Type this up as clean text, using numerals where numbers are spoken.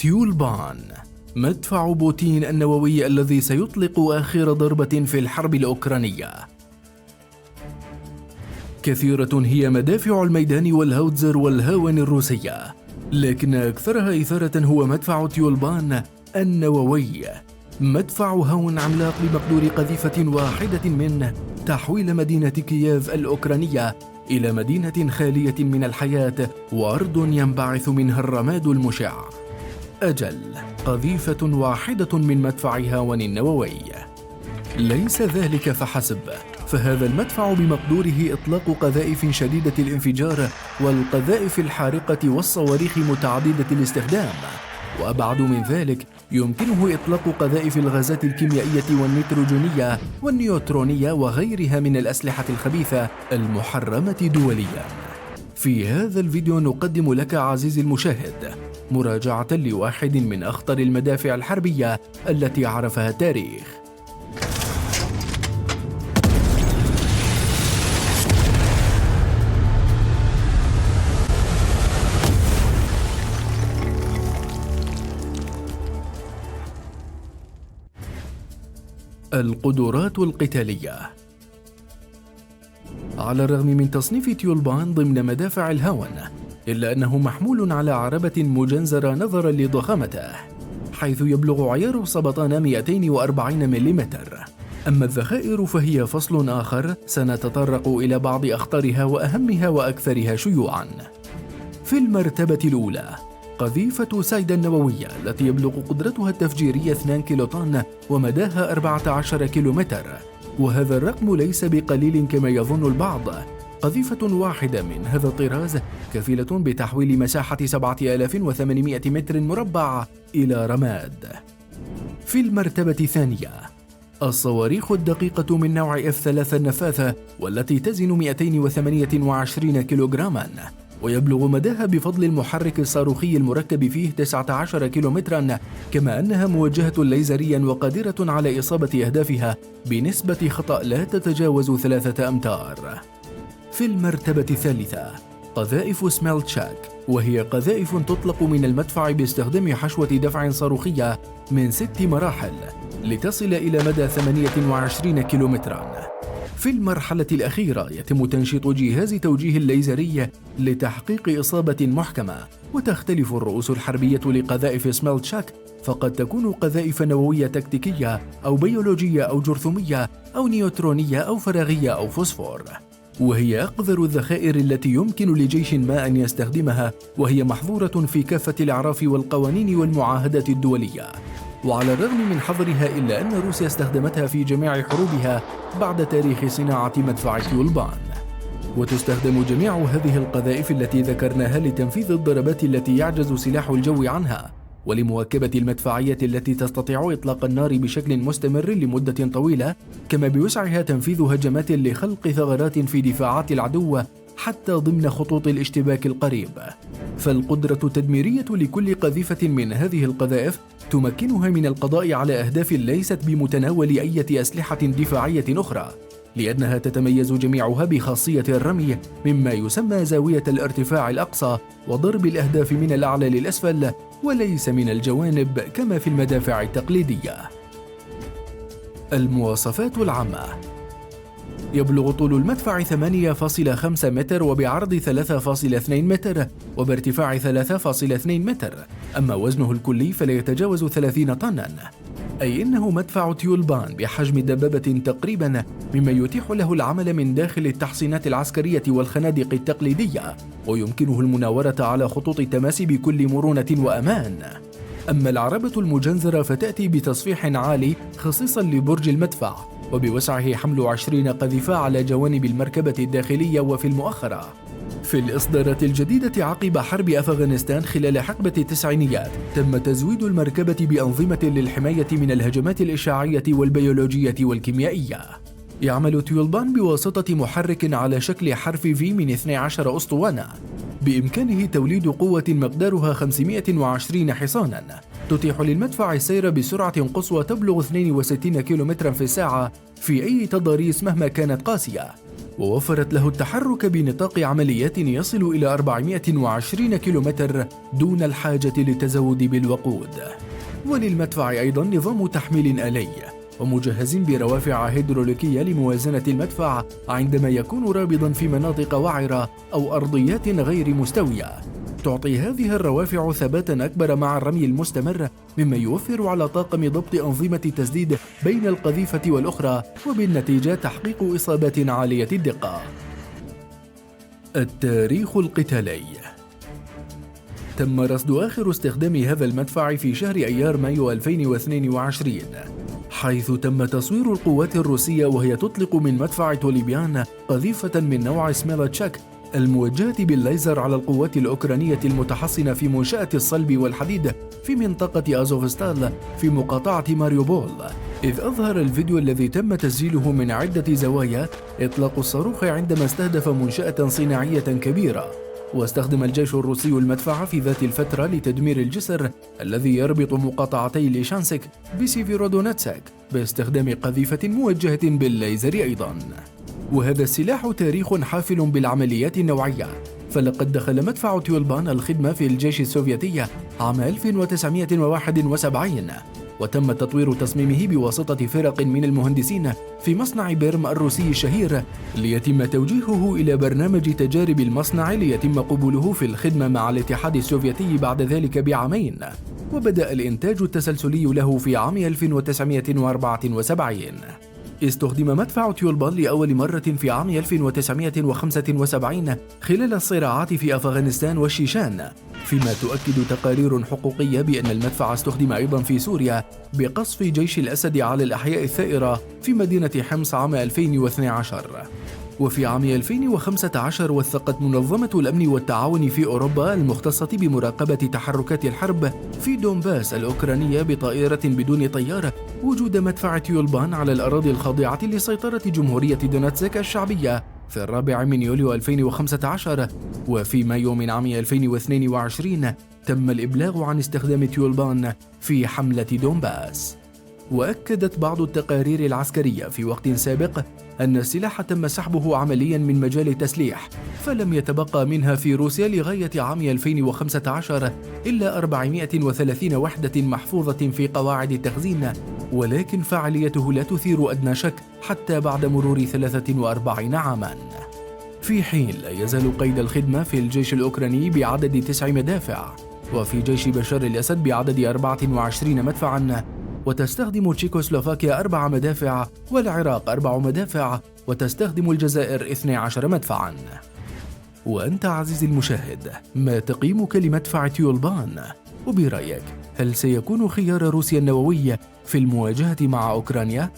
تيولبان، مدفع بوتين النووي الذي سيطلق آخر ضربة في الحرب الأوكرانية. كثيرة هي مدافع الميدان والهاوتزر والهاون الروسية، لكن أكثرها إثارة هو مدفع تيولبان النووي، مدفع هاون عملاق بمقدور قذيفة واحدة منه تحويل مدينة كييف الأوكرانية إلى مدينة خالية من الحياة وأرض ينبعث منها الرماد المشع. أجل، قذيفة واحدة من مدفع هاون النووي. ليس ذلك فحسب، فهذا المدفع بمقدوره إطلاق قذائف شديدة الانفجار والقذائف الحارقة والصواريخ متعددة الاستخدام، وأبعد من ذلك يمكنه إطلاق قذائف الغازات الكيميائية والنيتروجينية والنيوترونية وغيرها من الأسلحة الخبيثة المحرمة دولياً. في هذا الفيديو نقدم لك عزيزي المشاهد مراجعة لواحد من أخطر المدافع الحربية التي عرفها التاريخ. القدرات القتالية. على الرغم من تصنيف تيولبان ضمن مدافع الهاون، إلا أنه محمول على عربة مجنزرة نظرا لضخامته، حيث يبلغ عيار سبطان 240 ملم. أما الذخائر فهي فصل آخر سنتطرق إلى بعض أخطرها وأهمها وأكثرها شيوعا. في المرتبة الأولى قذيفة سايدا النووية التي يبلغ قدرتها التفجيرية 2 كيلوطن ومداها 14 كيلومتر، وهذا الرقم ليس بقليل كما يظن البعض. قذيفة واحدة من هذا الطراز كفيلة بتحويل مساحة 7800 متر مربع إلى رماد. في المرتبة الثانية الصواريخ الدقيقة من نوع F3 النفاثة والتي تزن 228 كيلوغراما، ويبلغ مداها بفضل المحرك الصاروخي المركب فيه 19 كيلومترا، كما أنها موجهة ليزريا وقادرة على إصابة أهدافها بنسبة خطأ لا تتجاوز 3 أمتار. في المرتبة الثالثة قذائف سميلتشاك، وهي قذائف تطلق من المدفع باستخدام حشوة دفع صاروخية من 6 مراحل لتصل إلى مدى 28 كيلومترا. في المرحلة الأخيرة يتم تنشيط جهاز توجيه الليزري لتحقيق إصابة محكمة، وتختلف الرؤوس الحربية لقذائف سميلتشاك، فقد تكون قذائف نووية تكتيكية أو بيولوجية أو جرثومية أو نيوترونية أو فراغية أو فوسفور، وهي أقذر الذخائر التي يمكن لجيش ما أن يستخدمها، وهي محظورة في كافة الأعراف والقوانين والمعاهدات الدولية. وعلى الرغم من حظرها إلا أن روسيا استخدمتها في جميع حروبها بعد تاريخ صناعة مدفع تيولبان. وتستخدم جميع هذه القذائف التي ذكرناها لتنفيذ الضربات التي يعجز سلاح الجو عنها، ولمواكبة المدفعية التي تستطيع إطلاق النار بشكل مستمر لمدة طويلة، كما بوسعها تنفيذ هجمات لخلق ثغرات في دفاعات العدو حتى ضمن خطوط الاشتباك القريب. فالقدرة التدميرية لكل قذيفة من هذه القذائف تمكنها من القضاء على أهداف ليست بمتناول أي أسلحة دفاعية أخرى، لأنها تتميز جميعها بخاصية الرمي مما يسمى زاوية الارتفاع الأقصى، وضرب الأهداف من الأعلى للأسفل وليس من الجوانب كما في المدافع التقليدية. المواصفات العامة: يبلغ طول المدفع 8.5 متر وبعرض 3.2 متر وبارتفاع 3.2 متر، أما وزنه الكلي فلا يتجاوز 30 طنا، أي إنه مدفع تيولبان بحجم دبابة تقريبا، مما يتيح له العمل من داخل التحصينات العسكرية والخنادق التقليدية، ويمكنه المناورة على خطوط التماس بكل مرونة وأمان. أما العربة المجنزرة فتأتي بتصفيح عالي خصيصا لبرج المدفع، وبوسعه حمل 20 قذيفة على جوانب المركبة الداخلية وفي المؤخرة. في الإصدارات الجديدة عقب حرب أفغانستان خلال حقبة التسعينيات تم تزويد المركبة بأنظمة للحماية من الهجمات الإشعاعية والبيولوجية والكيميائية. يعمل تيولبان بواسطة محرك على شكل حرف في من 12 أسطوانة، بإمكانه توليد قوة مقدارها 520 حصانا، تتيح للمدفع السير بسرعة قصوى تبلغ 62 كيلومترا في الساعة في أي تضاريس مهما كانت قاسية. ووفرت له التحرك بنطاق عمليات يصل إلى 420 كيلومتر دون الحاجة للتزود بالوقود. وللمدفع أيضا نظام تحميل آلي ومجهز بروافع هيدروليكية لموازنة المدفع عندما يكون رابضا في مناطق وعرة أو أرضيات غير مستوية. تعطي هذه الروافع ثباتا أكبر مع الرمي المستمر، مما يوفر على طاقم ضبط أنظمة التسديد بين القذيفة والأخرى، وبالنتيجة تحقيق إصابات عالية الدقة. التاريخ القتالي. تم رصد آخر استخدام هذا المدفع في شهر أيار مايو 2022، حيث تم تصوير القوات الروسية وهي تطلق من مدفع توليبيان قذيفة من نوع سميلاتشاك الموجهة بالليزر على القوات الأوكرانية المتحصنة في منشأة الصلب والحديد في منطقة أزوفستال في مقاطعة ماريوبول، إذ أظهر الفيديو الذي تم تسجيله من عدة زوايا إطلاق الصاروخ عندما استهدف منشأة صناعية كبيرة. واستخدم الجيش الروسي المدفع في ذات الفترة لتدمير الجسر الذي يربط مقاطعتي ليشانسك بسيفيرودونتسك باستخدام قذيفة موجهة بالليزر أيضا. وهذا السلاح تاريخ حافل بالعمليات النوعية، فلقد دخل مدفع تيولبان الخدمة في الجيش السوفيتي عام 1971، وتم تطوير تصميمه بواسطة فرق من المهندسين في مصنع بيرم الروسي الشهير، ليتم توجيهه إلى برنامج تجارب المصنع ليتم قبوله في الخدمة مع الاتحاد السوفيتي بعد ذلك بعامين. وبدأ الإنتاج التسلسلي له في عام 1974. استخدم مدفع تيولبان لأول مرة في عام 1975 خلال الصراعات في أفغانستان والشيشان، فيما تؤكد تقارير حقوقية بأن المدفع استخدم أيضا في سوريا بقصف جيش الأسد على الأحياء الثائرة في مدينة حمص عام 2012. وفي عام 2015 وثقت منظمة الأمن والتعاون في أوروبا المختصة بمراقبة تحركات الحرب في دونباس الأوكرانية بطائرة بدون طيار وجود مدفع تيولبان على الأراضي الخاضعة لسيطرة جمهورية دونتسك الشعبية في 4 يوليو 2015. وفي مايو من عام 2022 تم الإبلاغ عن استخدام تيولبان في حملة دونباس. وأكدت بعض التقارير العسكرية في وقت سابق أن السلاح تم سحبه عمليا من مجال التسليح، فلم يتبقى منها في روسيا لغاية عام 2015 إلا 430 وحدة محفوظة في قواعد التخزين، ولكن فعاليته لا تثير أدنى شك حتى بعد مرور 43 عاما. في حين لا يزال قيد الخدمة في الجيش الأوكراني بعدد 9 مدافع، وفي جيش بشار الأسد بعدد 24 مدفعا، وتستخدم تشيكوسلوفاكيا 4 مدافع، والعراق 4 مدافع، وتستخدم الجزائر 12 مدفعا. وأنت عزيزي المشاهد، ما تقييمك لمدفع تيولبان؟ وبرأيك هل سيكون خيار روسيا النووي في المواجهة مع أوكرانيا؟